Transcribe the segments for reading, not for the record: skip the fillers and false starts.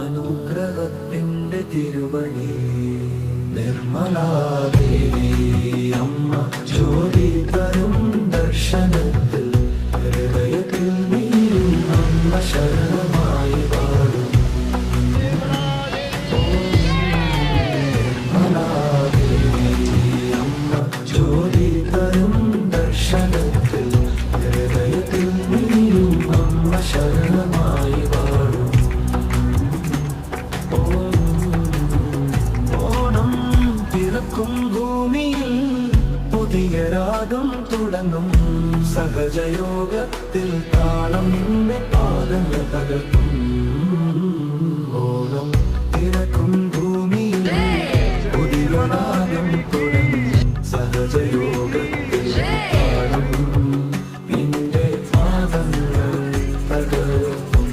അനുഗ്രഹത്തിന്റെ തിരുവഴി നിർമ്മലാദേവി അമ്മ ജ്യോതി തരും ദർശനത്തിൽ ഹൃദയത്തിൽ നീയും അമ്മ ശരണമായി പാടും നിർമ്മലാദേവി അമ്മ ജ്യോതി തരും ദർശനത്തിൽ ഹൃദയത്തിൽ നീയും അമ്മ ശരണമായി പാടും ഓണം പിറക്കും ഭൂമിയിൽ പുതിയ രാഗം തുടങ്ങും സഹജയോഗത്തിൽ താളം നിന്റെ പാദങ്ങൾ തകർക്കും ഓണം പിറക്കും ഭൂമിയിൽ പുതിയ രാഗം തുടങ്ങും സഹജയോഗത്തിൽ താളം നിന്റെ പാദങ്ങൾ തകർക്കും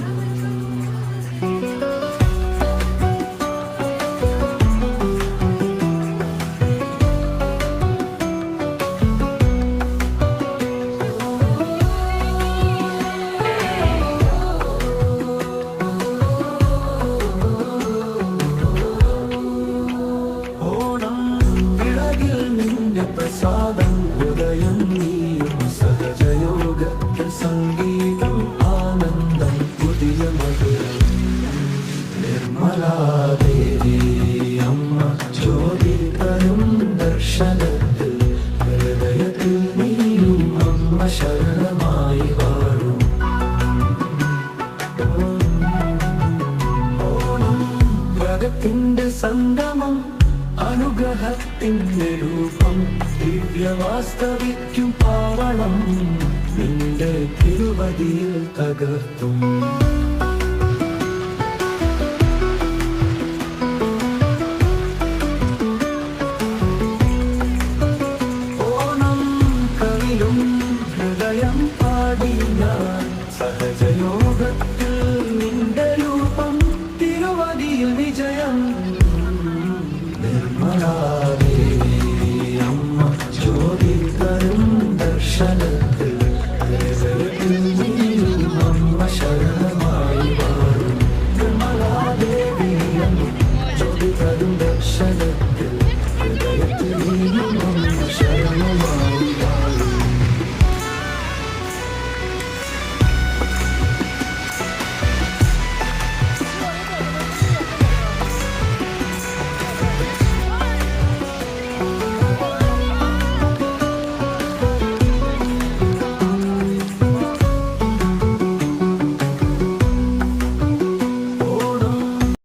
പ്രസാദം ഉദയം നീയും സഹജയോഗത്തിൽ സംഗീതം ആനന്ദം പുതിയ മധുരം നിർമ്മലാദേവി അമ്മ ജ്യോതി തരും ദർശനത്തിൽ ഹൃദയത്തിൽ നീയും അമ്മ ശരണമായി വാഴും ഓണം ജഗത്തിന്റെ സംഗമം അനുഗ്രഹത്തിന്റെ രൂപം ദിവ്യവാസ്തവിക്കും പാവണം നിന്റെ തിരുവടിയിൽ തകർത്തും ഓണം കവിലും ഹൃദയം പാടി ഞാൻ സഹജയോഗത്തിൽ